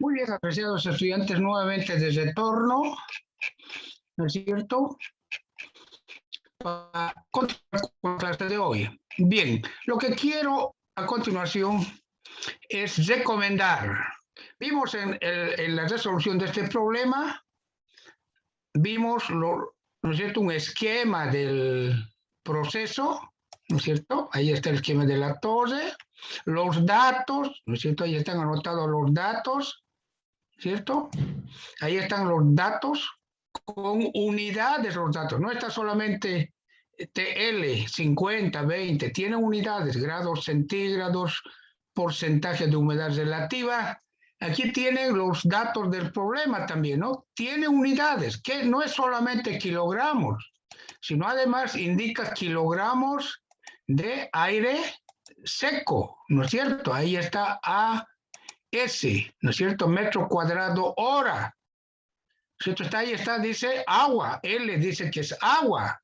Muy bien, apreciados estudiantes, nuevamente de retorno, ¿no es cierto? Para continuar con la clase de hoy. Bien, lo que quiero a continuación es recomendar. Vimos en la resolución de este problema, vimos, ¿no es cierto?, un esquema del proceso, ¿no es cierto? Ahí está el esquema de la torre, los datos, ¿no es cierto? Ahí están anotados los datos, ¿cierto? Ahí están los datos con unidades, los datos. No está solamente TL, 50, 20, tiene unidades, grados centígrados, porcentaje de humedad relativa. Aquí tienen los datos del problema también, ¿no? Tiene unidades, que no es solamente kilogramos, sino además indica kilogramos de aire seco, ¿no es cierto? Ahí está AS, ¿no es cierto? Metro cuadrado hora. ¿Cierto? Está ahí está, dice agua, L dice que es agua,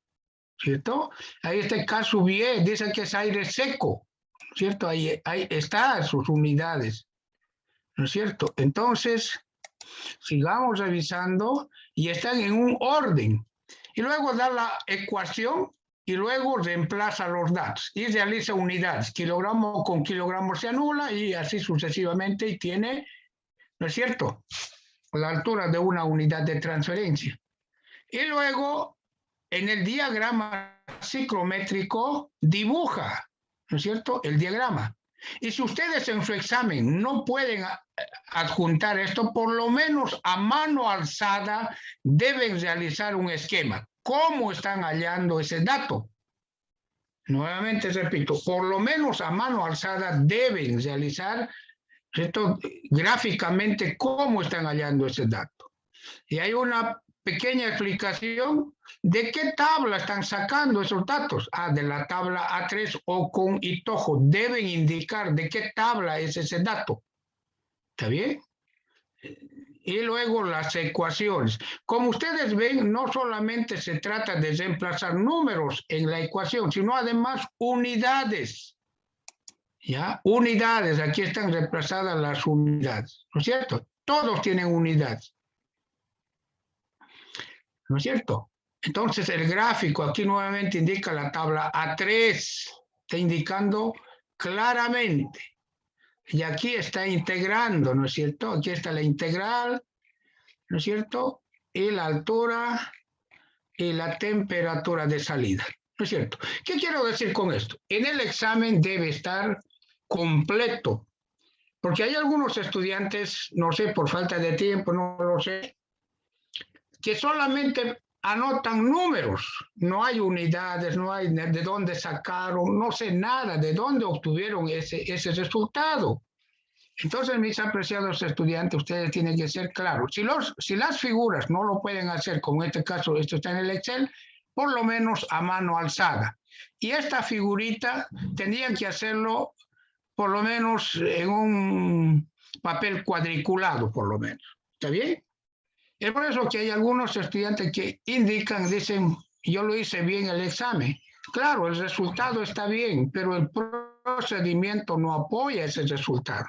¿cierto? Ahí está el caso B, dice que es aire seco, ¿cierto? Ahí están sus unidades, ¿no es cierto? Entonces, sigamos revisando y están en un orden. Y luego da la ecuación y luego reemplaza los datos y realiza unidades. Kilogramo con kilogramo se anula y así sucesivamente y tiene, ¿no es cierto?, la altura de una unidad de transferencia. Y luego, en el diagrama ciclométrico, dibuja, ¿no es cierto?, el diagrama. Y si ustedes en su examen no pueden adjuntar esto, por lo menos a mano alzada deben realizar un esquema. ¿Cómo están hallando ese dato? Nuevamente repito, por lo menos a mano alzada deben realizar, ¿cierto?, gráficamente cómo están hallando ese dato. Y hay una pequeña explicación de qué tabla están sacando esos datos. De la tabla A3 o con hitojo. Deben indicar de qué tabla es ese dato. ¿Está bien? Y luego las ecuaciones. Como ustedes ven, no solamente se trata de reemplazar números en la ecuación, sino además unidades. ¿Ya? Unidades, aquí están reemplazadas las unidades, ¿no es cierto? Todos tienen unidades, ¿no es cierto? Entonces el gráfico aquí nuevamente indica la tabla A3, está indicando claramente. Y aquí está integrando, ¿no es cierto? Aquí está la integral, ¿no es cierto? Y la altura y la temperatura de salida, ¿no es cierto? ¿Qué quiero decir con esto? En el examen debe estar completo, porque hay algunos estudiantes, no sé, por falta de tiempo, no lo sé, que solamente anotan números, no hay unidades, no hay de dónde sacaron, no sé nada, de dónde obtuvieron ese resultado. Entonces, mis apreciados estudiantes, ustedes tienen que ser claros. Si las figuras no lo pueden hacer, como en este caso, esto está en el Excel, por lo menos a mano alzada. Y esta figurita tendrían que hacerlo por lo menos en un papel cuadriculado, por lo menos. ¿Está bien? Es por eso que hay algunos estudiantes que indican, dicen, yo lo hice bien el examen. Claro, el resultado está bien, pero el procedimiento no apoya ese resultado.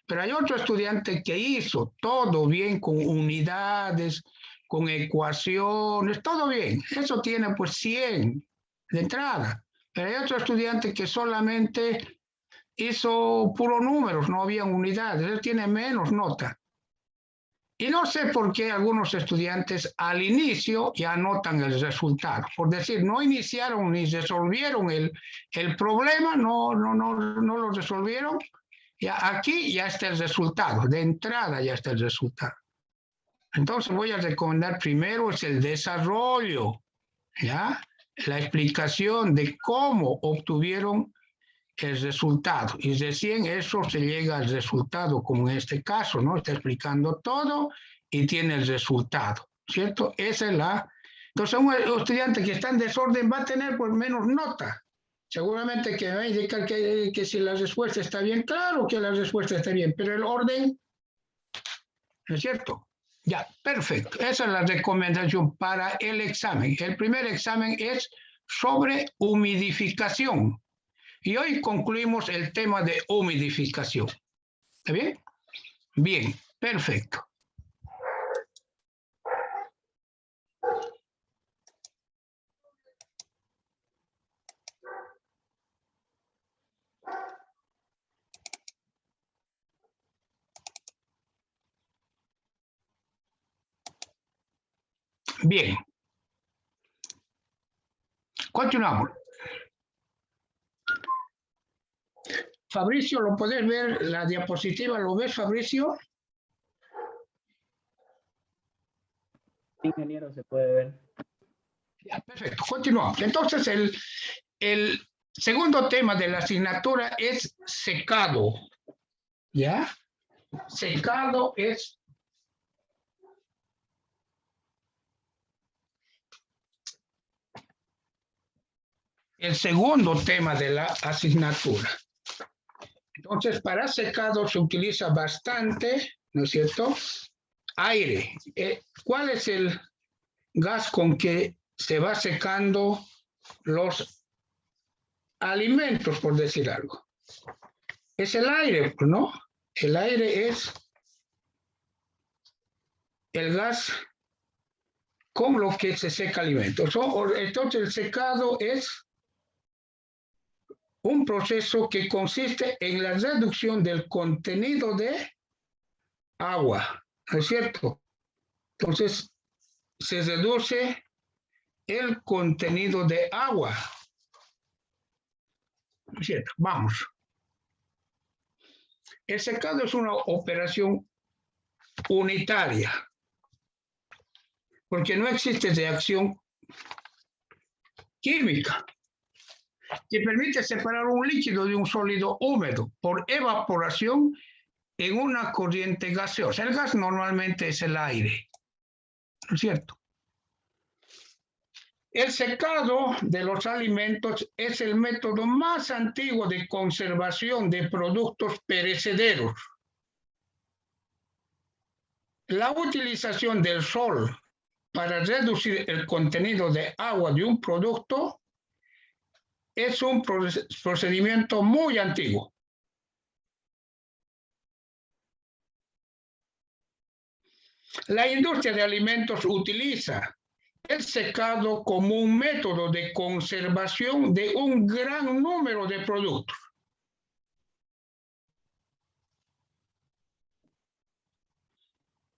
Pero hay otro estudiante que hizo todo bien con unidades, con ecuaciones, todo bien. Eso tiene pues 100 de entrada. Pero hay otro estudiante que solamente hizo puros números, no había unidades. Él tiene menos nota. Y no sé por qué algunos estudiantes al inicio ya anotan el resultado. Por decir, no iniciaron ni resolvieron el problema, no lo resolvieron. Ya aquí ya está el resultado, de entrada ya está el resultado. Entonces voy a recomendar primero es el desarrollo, ¿ya? La explicación de cómo obtuvieron el resultado. Y recién eso se llega al resultado, como en este caso, ¿no? Está explicando todo y tiene el resultado, ¿cierto? Esa es la... Entonces un estudiante que está en desorden va a tener por menos nota. Seguramente que va a indicar que si la respuesta está bien, claro que la respuesta está bien, pero el orden, ¿no es cierto? Ya, perfecto. Esa es la recomendación para el examen. El primer examen es sobre humidificación. Y hoy concluimos el tema de humidificación. ¿Está bien? Bien. Perfecto. Bien. Continuamos. Fabricio, ¿lo puedes ver? La diapositiva, ¿lo ves, Fabricio? Ingeniero, se puede ver. Ya, perfecto, continuamos. Entonces, el segundo tema de la asignatura es secado. ¿Ya? Secado es... el segundo tema de la asignatura. Entonces, para secado se utiliza bastante, ¿no es cierto? Aire. ¿Cuál es el gas con que se va secando los alimentos, por decir algo? Es el aire, ¿no? El aire es el gas con lo que se seca alimentos. Entonces, el secado es un proceso que consiste en la reducción del contenido de agua, ¿no es cierto? Entonces, se reduce el contenido de agua, ¿no es cierto? Vamos. El secado es una operación unitaria, porque no existe reacción química que permite separar un líquido de un sólido húmedo por evaporación en una corriente gaseosa. El gas normalmente es el aire, ¿no es cierto? El secado de los alimentos es el método más antiguo de conservación de productos perecederos. La utilización del sol para reducir el contenido de agua de un producto es un procedimiento muy antiguo. La industria de alimentos utiliza el secado como un método de conservación de un gran número de productos.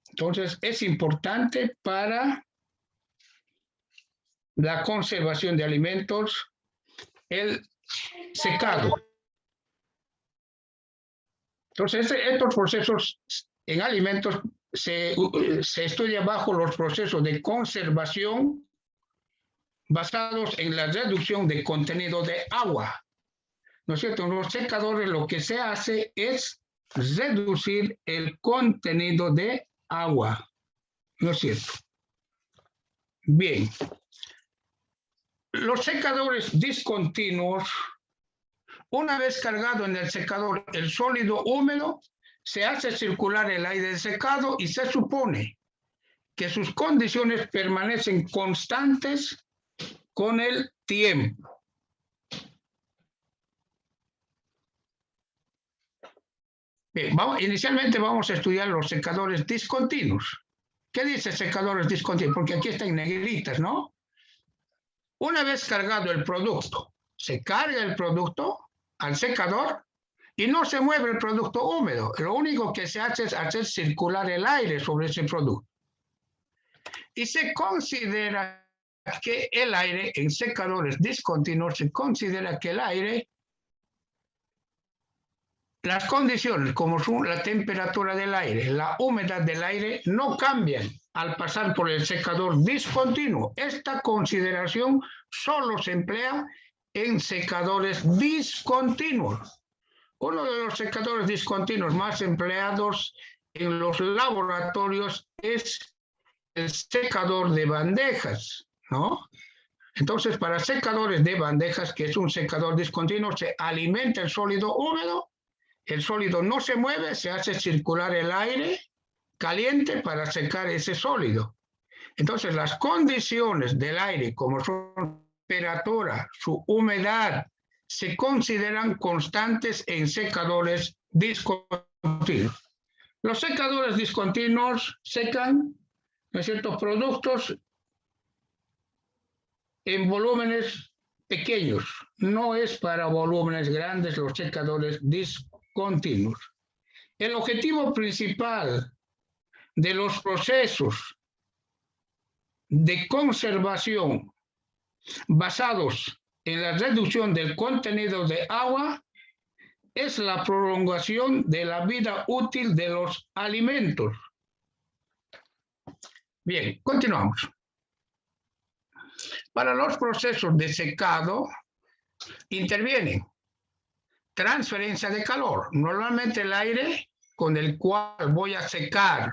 Entonces, es importante para la conservación de alimentos el secado. Entonces, estos procesos en alimentos se estudia bajo los procesos de conservación basados en la reducción de contenido de agua. ¿No es cierto? En los secadores lo que se hace es reducir el contenido de agua. ¿No es cierto? Bien. Los secadores discontinuos, una vez cargado en el secador el sólido húmedo, se hace circular el aire de secado y se supone que sus condiciones permanecen constantes con el tiempo. Bien, inicialmente vamos a estudiar los secadores discontinuos. ¿Qué dice secadores discontinuos? Porque aquí está en negritas, ¿no? Una vez cargado el producto, se carga el producto al secador y no se mueve el producto húmedo. Lo único que se hace es hacer circular el aire sobre ese producto. Y se considera que el aire, en secadores discontinuos, se considera que el aire, las condiciones como son la temperatura del aire, la humedad del aire, no cambian al pasar por el secador discontinuo. Esta consideración solo se emplea en secadores discontinuos. Uno de los secadores discontinuos más empleados en los laboratorios es el secador de bandejas, ¿no? Entonces, para secadores de bandejas, que es un secador discontinuo, se alimenta el sólido húmedo, el sólido no se mueve, se hace circular el aire caliente para secar ese sólido. Entonces, las condiciones del aire, como su temperatura, su humedad, se consideran constantes en secadores discontinuos. Los secadores discontinuos secan, ¿no es cierto?, productos en volúmenes pequeños. No es para volúmenes grandes los secadores discontinuos. El objetivo principal de los procesos de conservación basados en la reducción del contenido de agua es la prolongación de la vida útil de los alimentos. Bien, continuamos. Para los procesos de secado intervienen transferencia de calor. Normalmente el aire con el cual voy a secar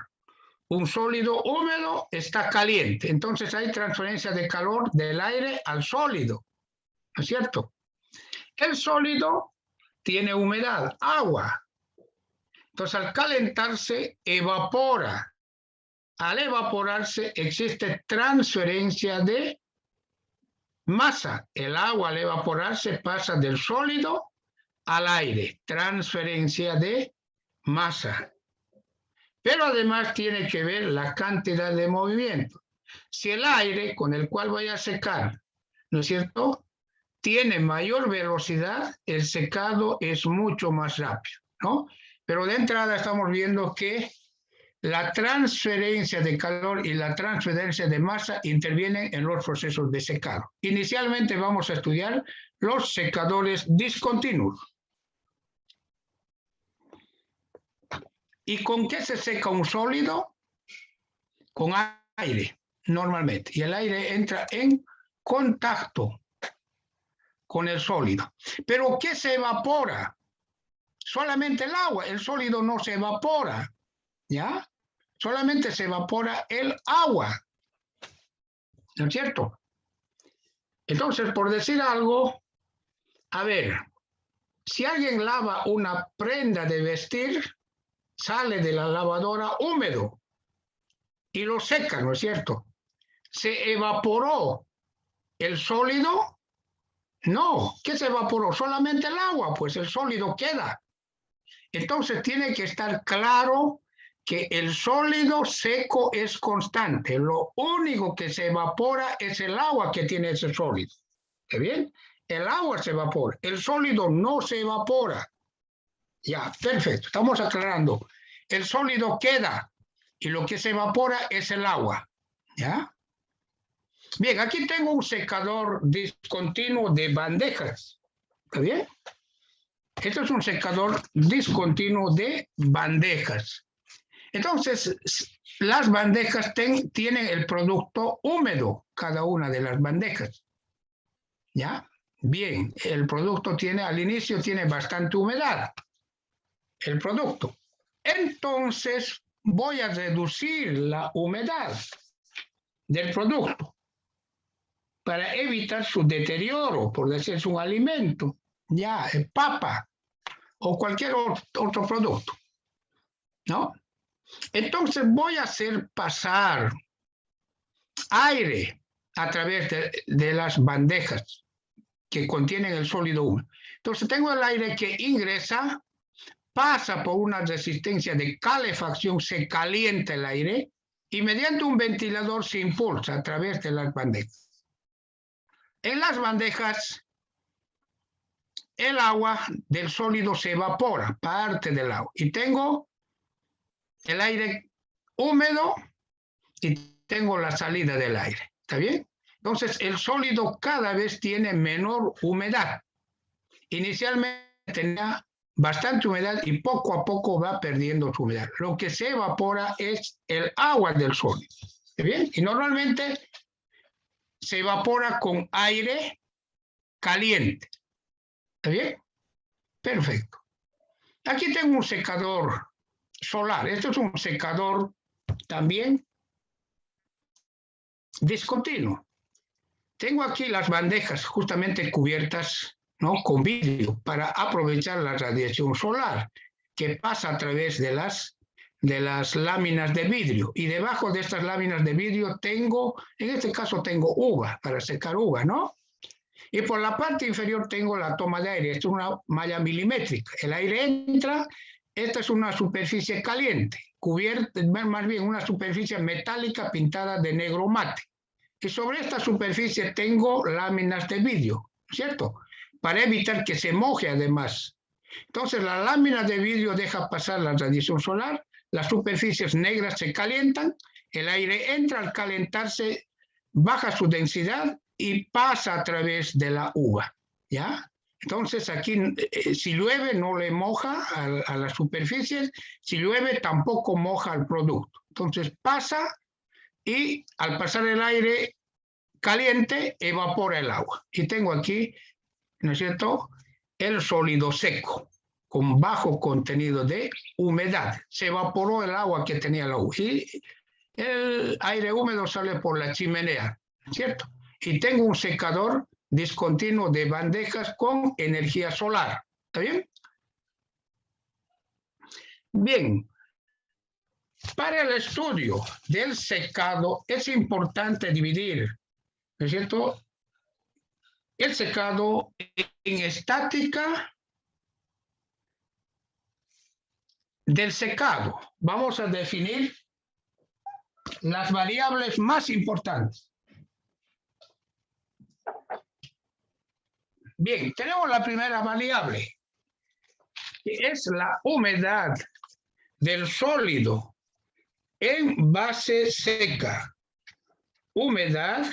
un sólido húmedo está caliente. Entonces hay transferencia de calor del aire al sólido, ¿no es cierto? El sólido tiene humedad, agua. Entonces al calentarse evapora. Al evaporarse existe transferencia de masa. El agua al evaporarse pasa del sólido al aire. Transferencia de masa. Pero además tiene que ver la cantidad de movimiento. Si el aire con el cual voy a secar, ¿no es cierto?, tiene mayor velocidad, el secado es mucho más rápido, ¿no? Pero de entrada estamos viendo que la transferencia de calor y la transferencia de masa intervienen en los procesos de secado. Inicialmente vamos a estudiar los secadores discontinuos. ¿Y con qué se seca un sólido? Con aire, normalmente. Y el aire entra en contacto con el sólido. ¿Pero qué se evapora? Solamente el agua. El sólido no se evapora, ¿ya? Solamente se evapora el agua. ¿No es cierto? Entonces, por decir algo, a ver, si alguien lava una prenda de vestir, sale de la lavadora húmedo y lo seca, ¿no es cierto? ¿Se evaporó el sólido? No, ¿qué se evaporó? Solamente el agua, pues el sólido queda. Entonces tiene que estar claro que el sólido seco es constante. Lo único que se evapora es el agua que tiene ese sólido. ¿Está bien? El agua se evapora, el sólido no se evapora. Ya, perfecto, estamos aclarando. El sólido queda y lo que se evapora es el agua. ¿Ya? Bien, aquí tengo un secador discontinuo de bandejas. ¿Está bien? Esto es un secador discontinuo de bandejas. Entonces, las bandejas tienen el producto húmedo, cada una de las bandejas. ¿Ya? Bien, el producto al inicio tiene bastante humedad. El producto. Entonces, voy a reducir la humedad del producto para evitar su deterioro, por decirse un alimento, ya, papa o cualquier otro producto, ¿no? Entonces voy a hacer pasar aire a través de las bandejas que contienen el sólido húmedo. Entonces tengo el aire que ingresa, pasa por una resistencia de calefacción, se calienta el aire y mediante un ventilador se impulsa a través de las bandejas. En las bandejas, el agua del sólido se evapora, parte del agua. Y tengo el aire húmedo y tengo la salida del aire. ¿Está bien? Entonces, el sólido cada vez tiene menor humedad. Inicialmente tenía bastante humedad y poco a poco va perdiendo su humedad. Lo que se evapora es el agua del sólido. ¿Está bien? Y normalmente se evapora con aire caliente. ¿Está bien? Perfecto. Aquí tengo un secador solar. Esto es un secador también discontinuo. Tengo aquí las bandejas justamente cubiertas, ¿no?, con vidrio para aprovechar la radiación solar que pasa a través de las láminas de vidrio. Y debajo de estas láminas de vidrio tengo, en este caso tengo uva, para secar uva, ¿no? Y por la parte inferior tengo la toma de aire. Esto es una malla milimétrica. El aire entra, esta es una superficie caliente, cubierta, más bien una superficie metálica pintada de negro mate. Y sobre esta superficie tengo láminas de vidrio, ¿cierto? Para evitar que se moje además. Entonces la lámina de vidrio deja pasar la radiación solar, las superficies negras se calientan, el aire entra, al calentarse baja su densidad y pasa a través de la uva, ¿ya? Entonces aquí si llueve no le moja a las superficies, si llueve tampoco moja al producto. Entonces pasa y al pasar el aire caliente evapora el agua. Y tengo aquí, ¿no es cierto?, el sólido seco con bajo contenido de humedad. Se evaporó el agua que tenía la uva y el aire húmedo sale por la chimenea, ¿cierto? Y tengo un secador discontinuo de bandejas con energía solar. ¿Está bien? Bien. Para el estudio del secado es importante dividir, ¿no es cierto?, el secado en estática del secado. Vamos a definir las variables más importantes. Bien, tenemos la primera variable, que es la humedad del sólido en base seca. Humedad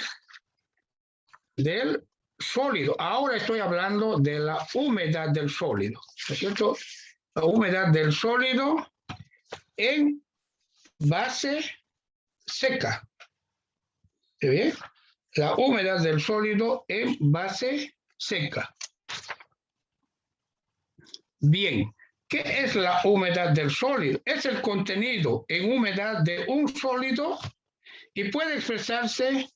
del sólido. Ahora estoy hablando de la humedad del sólido, ¿no es cierto? La humedad del sólido en base seca. ¿Está bien? La humedad del sólido en base seca. Bien, ¿qué es la humedad del sólido? Es el contenido en humedad de un sólido y puede expresarse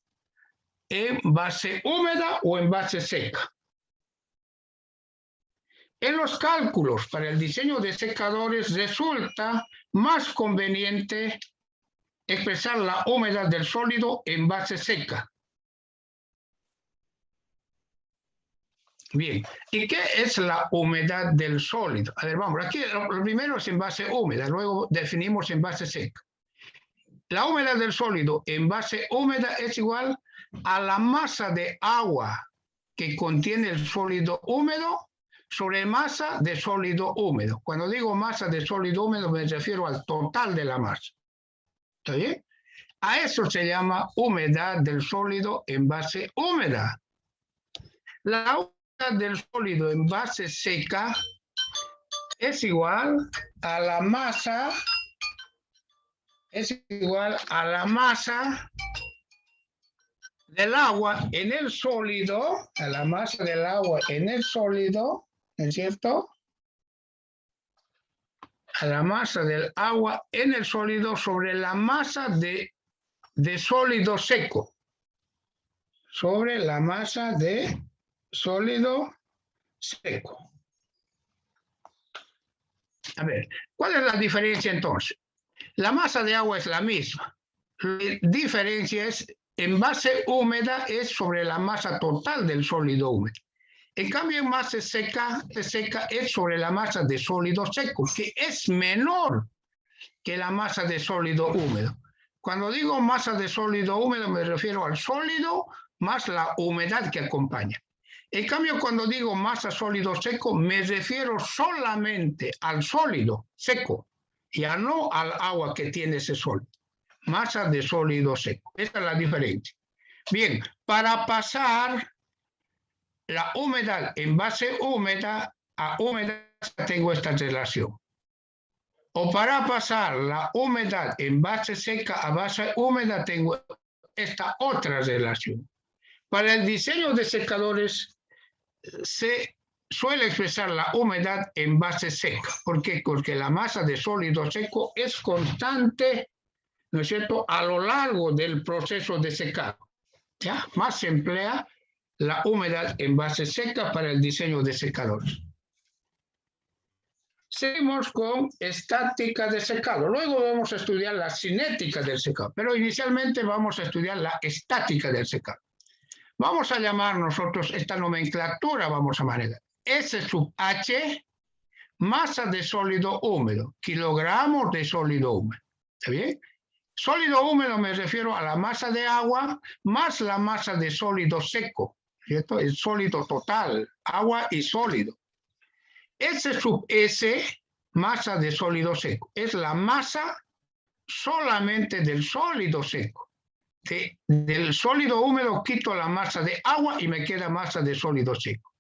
en base húmeda o en base seca. En los cálculos para el diseño de secadores resulta más conveniente expresar la humedad del sólido en base seca. Bien, ¿y qué es la humedad del sólido? A ver, vamos, aquí lo primero es en base húmeda, luego definimos en base seca. La humedad del sólido en base húmeda es igual a la masa de agua que contiene el sólido húmedo sobre masa de sólido húmedo. Cuando digo masa de sólido húmedo me refiero al total de la masa. ¿Está bien? A eso se llama humedad del sólido en base húmeda. La humedad del sólido en base seca es igual a la masa, del agua en el sólido, a la masa del agua en el sólido, ¿no es cierto?, a la masa del agua en el sólido sobre la masa de sólido seco, sobre la masa de sólido seco. A ver, ¿cuál es la diferencia entonces? La masa de agua es la misma. La diferencia es, en base húmeda es sobre la masa total del sólido húmedo. En cambio, en base seca es sobre la masa de sólido seco, que es menor que la masa de sólido húmedo. Cuando digo masa de sólido húmedo me refiero al sólido más la humedad que acompaña. En cambio, cuando digo masa sólido seco me refiero solamente al sólido seco, ya no al agua que tiene ese sólido. Masa de sólido seco. Esa es la diferencia. Bien, para pasar la humedad en base húmeda a humedad tengo esta relación. O para pasar la humedad en base seca a base húmeda tengo esta otra relación. Para el diseño de secadores se suele expresar la humedad en base seca. ¿Por qué? Porque la masa de sólido seco es constante, ¿no es cierto?, a lo largo del proceso de secado. ¿Ya? Más se emplea la humedad en base seca para el diseño de secadores. Seguimos con estática de secado. Luego vamos a estudiar la cinética del secado, pero inicialmente vamos a estudiar la estática del secado. Vamos a llamar nosotros esta nomenclatura, vamos a manejar S sub H masa de sólido húmedo, kilogramos de sólido húmedo. ¿Está bien? Sólido húmedo me refiero a la masa de agua más la masa de sólido seco, ¿cierto? El sólido total, agua y sólido. S sub S, masa de sólido seco, es la masa solamente del sólido seco. Del sólido húmedo quito la masa de agua y me queda masa de sólido seco.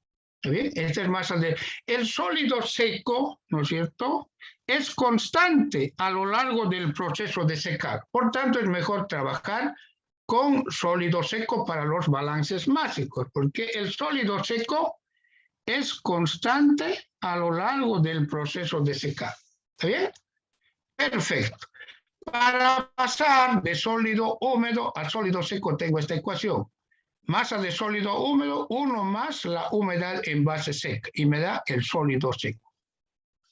¿Está bien? Esta es masa de... El sólido seco, ¿no es cierto?, es constante a lo largo del proceso de secado. Por tanto, es mejor trabajar con sólido seco para los balances mágicos, porque el sólido seco es constante a lo largo del proceso de secado. ¿Está bien? Perfecto. Para pasar de sólido húmedo a sólido seco tengo esta ecuación. Masa de sólido húmedo, 1 más la humedad en base seca, y me da el sólido seco.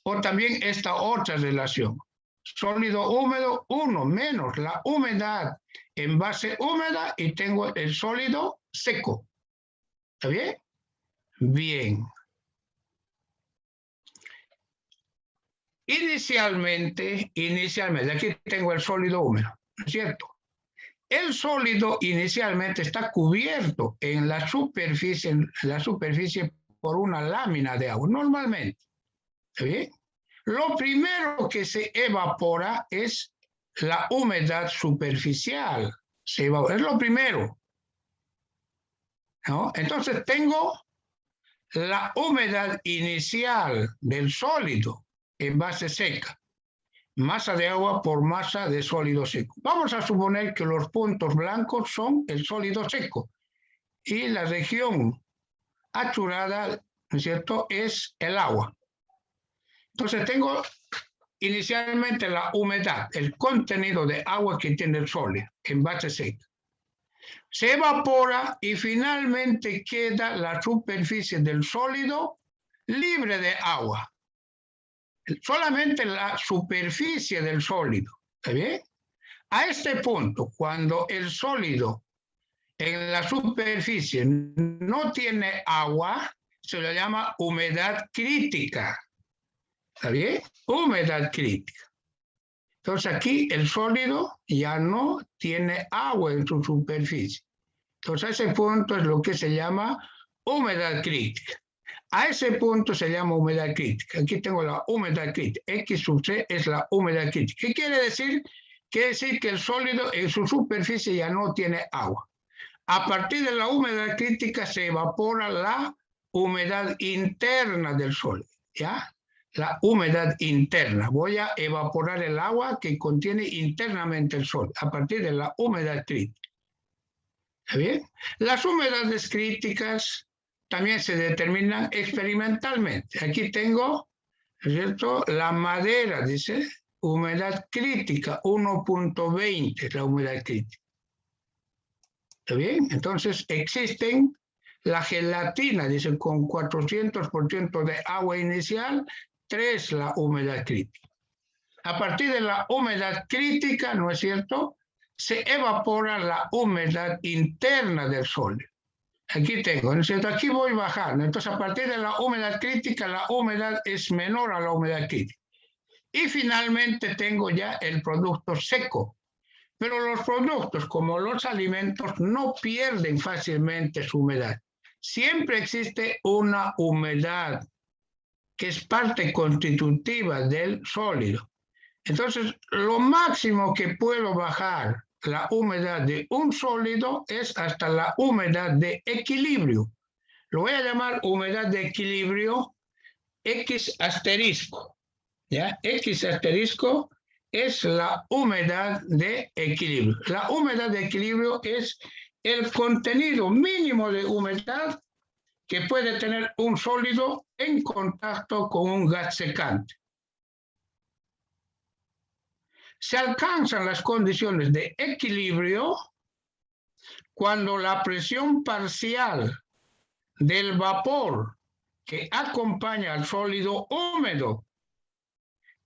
O también esta otra relación. Sólido húmedo, 1 menos la humedad en base húmeda, y tengo el sólido seco. ¿Está bien? Bien. Inicialmente, aquí tengo el sólido húmedo, ¿no es cierto? El sólido inicialmente está cubierto en la superficie por una lámina de agua, normalmente. ¿Está bien? Lo primero que se evapora es la humedad superficial. Es lo primero, ¿no? Entonces tengo la humedad inicial del sólido en base seca. Masa de agua por masa de sólido seco. Vamos a suponer que los puntos blancos son el sólido seco y la región achurada, ¿no es cierto?, es el agua. Entonces tengo inicialmente la humedad, el contenido de agua que tiene el sólido en base seca. Se evapora y finalmente queda la superficie del sólido libre de agua. Solamente la superficie del sólido. ¿Está bien? A este punto, cuando el sólido en la superficie no tiene agua, se le llama humedad crítica. ¿Está bien? Humedad crítica. Entonces aquí el sólido ya no tiene agua en su superficie. Entonces ese punto es lo que se llama humedad crítica. A ese punto se llama humedad crítica. Aquí tengo la humedad crítica. X sub C es la humedad crítica. ¿Qué quiere decir? Quiere decir que el sólido en su superficie ya no tiene agua. A partir de la humedad crítica se evapora la humedad interna del sólido, ¿ya? La humedad interna. Voy a evaporar el agua que contiene internamente el sólido a partir de la humedad crítica. ¿Está bien? Las humedades críticas también se determinan experimentalmente. Aquí tengo, ¿cierto?, la madera, dice, humedad crítica, 1.20 es la humedad crítica. ¿Está bien? Entonces existen la gelatina, dice, con 400% de agua inicial, 3 la humedad crítica. A partir de la humedad crítica, ¿no es cierto?, se evapora la humedad interna del sólido. Aquí tengo, ¿no es cierto? Aquí voy bajando. Entonces, a partir de la humedad crítica, la humedad es menor a la humedad crítica. Y finalmente tengo ya el producto seco. Pero los productos, como los alimentos, no pierden fácilmente su humedad. Siempre existe una humedad que es parte constitutiva del sólido. Entonces, lo máximo que puedo bajar la humedad de un sólido es hasta la humedad de equilibrio. Lo voy a llamar humedad de equilibrio X asterisco. ¿Ya? X asterisco es la humedad de equilibrio. La humedad de equilibrio es el contenido mínimo de humedad que puede tener un sólido en contacto con un gas secante. Se alcanzan las condiciones de equilibrio cuando la presión parcial del vapor que acompaña al sólido húmedo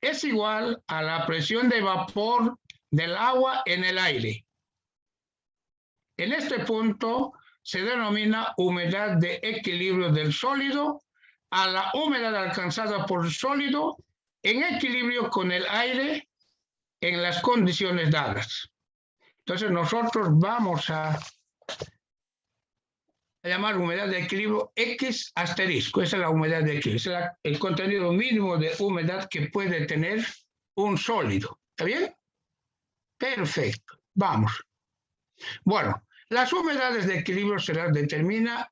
es igual a la presión de vapor del agua en el aire. En este punto se denomina humedad de equilibrio del sólido a la humedad alcanzada por el sólido en equilibrio con el aire en las condiciones dadas. Entonces nosotros vamos a llamar humedad de equilibrio X asterisco. Esa es la humedad de equilibrio. Es el contenido mínimo de humedad que puede tener un sólido. ¿Está bien? Perfecto. Vamos. Bueno, las humedades de equilibrio se las determina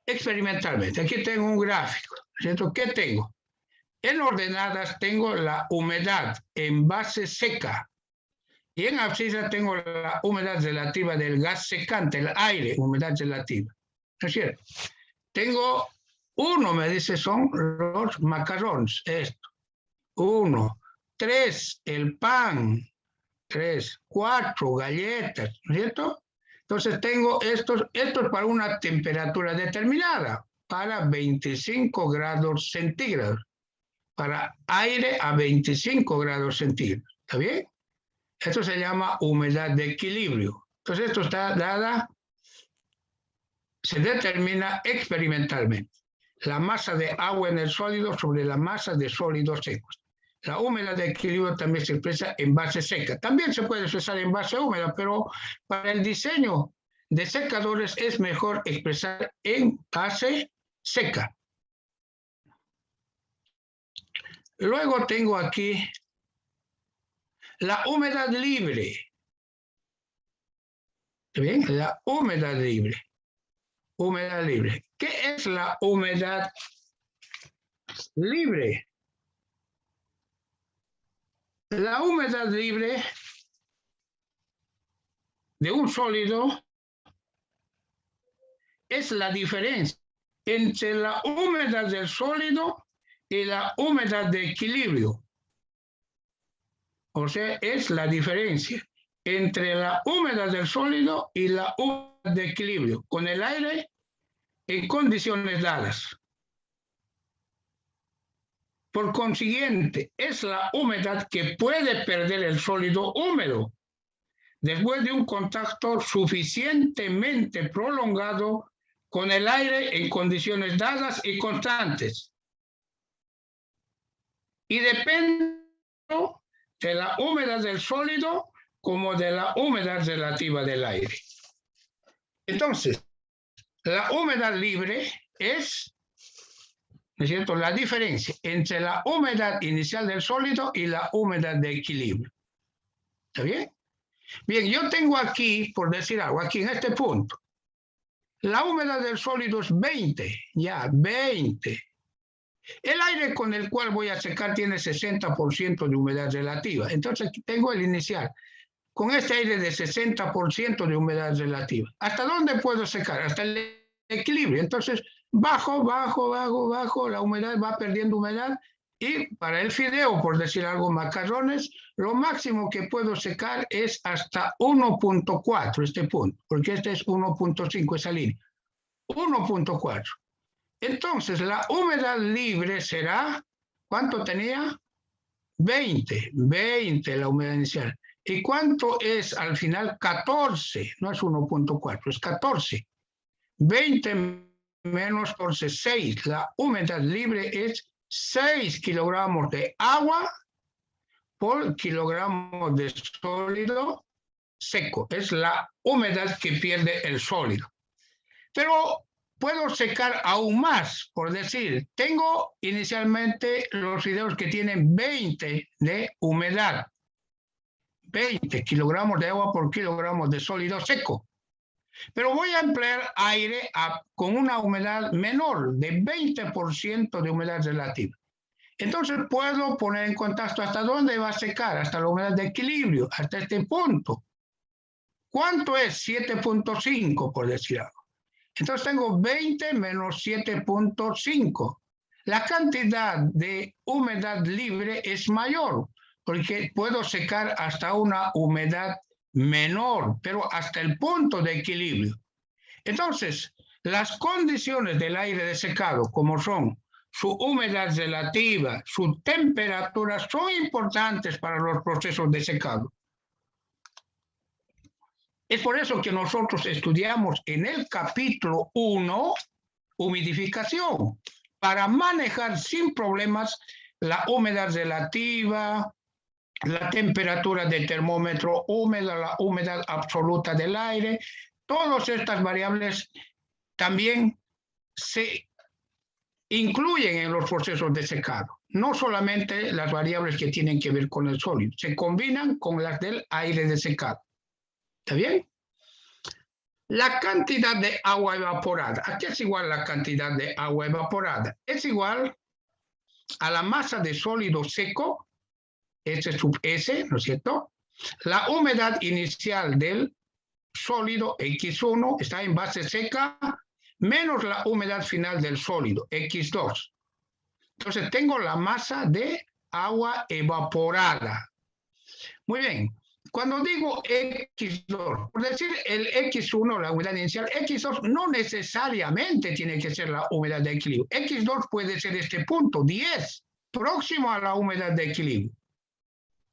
experimentalmente. Aquí tengo un gráfico, ¿cierto? ¿Qué tengo? En ordenadas tengo la humedad en base seca y en abscisa tengo la humedad relativa del gas secante, el aire, humedad relativa. ¿No es cierto? Tengo uno, me dice, son los macarrones, esto. 1, 3, el pan, 3, 4, galletas, ¿no es cierto? Entonces tengo estos para una temperatura determinada, para 25 grados centígrados, para aire a 25 grados centígrados, ¿está bien? Esto se llama humedad de equilibrio. Entonces esto está dada, se determina experimentalmente. La masa de agua en el sólido sobre la masa de sólidos secos. La humedad de equilibrio también se expresa en base seca. También se puede expresar en base húmeda, pero para el diseño de secadores es mejor expresar en base seca. Luego tengo aquí la humedad libre. ¿Bien? La humedad libre. Humedad libre. ¿Qué es la humedad libre? La humedad libre de un sólido es la diferencia entre la humedad del sólido y la humedad de equilibrio. O sea, es la diferencia entre la humedad del sólido y la humedad de equilibrio con el aire en condiciones dadas. Por consiguiente, es la humedad que puede perder el sólido húmedo después de un contacto suficientemente prolongado con el aire en condiciones dadas y constantes. Y depende de la humedad del sólido como de la humedad relativa del aire. Entonces, la humedad libre es, ¿no es cierto?, la diferencia entre la humedad inicial del sólido y la humedad de equilibrio. ¿Está bien? Bien, yo tengo aquí, por decir algo, aquí en este punto, la humedad del sólido es 20, ya, 20. El aire con el cual voy a secar tiene 60% de humedad relativa. Entonces aquí tengo el inicial. Con este aire de 60% de humedad relativa. ¿Hasta dónde puedo secar? Hasta el equilibrio. Entonces, bajo, la humedad va perdiendo humedad. Y para el fideo, por decir algo, macarrones, lo máximo que puedo secar es hasta 1.4, este punto, porque este es 1.5, esa línea. 1.4. Entonces, la humedad libre será, ¿cuánto tenía? 20 la humedad inicial. ¿Y cuánto es al final? 14, no es 1.4, es 14. 20 menos 14, 6. La humedad libre es 6 kilogramos de agua por kilogramo de sólido seco. Es la humedad que pierde el sólido. Pero puedo secar aún más, por decir, tengo inicialmente los fideos que tienen 20 de humedad. 20 kilogramos de agua por kilogramo de sólido seco. Pero voy a emplear aire con una humedad menor, de 20% de humedad relativa. Entonces puedo poner en contacto hasta dónde va a secar, hasta la humedad de equilibrio, hasta este punto. ¿Cuánto es? 7.5, por decir algo. Entonces tengo 20 menos 7.5. La cantidad de humedad libre es mayor, porque puedo secar hasta una humedad menor, pero hasta el punto de equilibrio. Entonces, las condiciones del aire de secado, como son su humedad relativa, su temperatura, son importantes para los procesos de secado. Es por eso que nosotros estudiamos en el capítulo 1 humidificación para manejar sin problemas la humedad relativa, la temperatura del termómetro húmedo, la humedad absoluta del aire. Todas estas variables también se incluyen en los procesos de secado. No solamente las variables que tienen que ver con el sólido, se combinan con las del aire de secado. ¿Está bien? La cantidad de agua evaporada. ¿A qué es igual la cantidad de agua evaporada? Es igual a la masa de sólido seco, S sub S, ¿no es cierto? La humedad inicial del sólido, X1, está en base seca, menos la humedad final del sólido, X2. Entonces tengo la masa de agua evaporada. Muy bien. Cuando digo X2, por decir el X1, la humedad inicial, X2 no necesariamente tiene que ser la humedad de equilibrio. X2 puede ser este punto, 10, próximo a la humedad de equilibrio.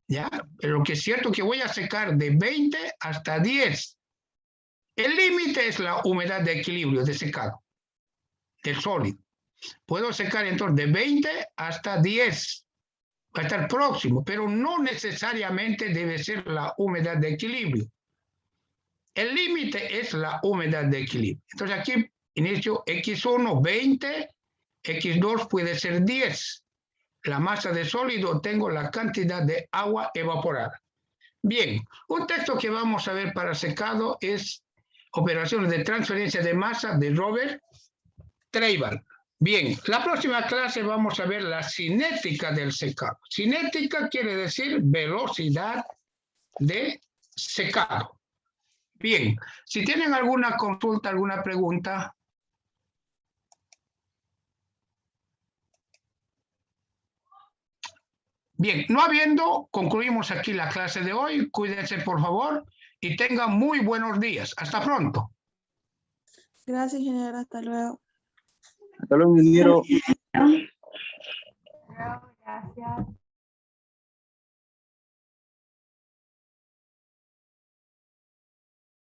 ¿Ya? Pero lo que es cierto que voy a secar de 20 hasta 10. El límite es la humedad de equilibrio de secado del sólido. Puedo secar entonces de 20 hasta 10. Va a estar próximo, pero no necesariamente debe ser la humedad de equilibrio. El límite es la humedad de equilibrio. Entonces aquí inicio X1, 20, X2 puede ser 10. La masa de sólido, tengo la cantidad de agua evaporada. Bien, un texto que vamos a ver para secado es Operaciones de transferencia de masa de Robert Treiber. Bien, la próxima clase vamos a ver la cinética del secado. Cinética quiere decir velocidad de secado. Bien, si tienen alguna consulta, alguna pregunta. Bien, no habiendo, concluimos aquí la clase de hoy. Cuídense, por favor, y tengan muy buenos días. Hasta pronto. Gracias, ingeniero. Hasta luego. Hasta luego, ingeniero. Gracias.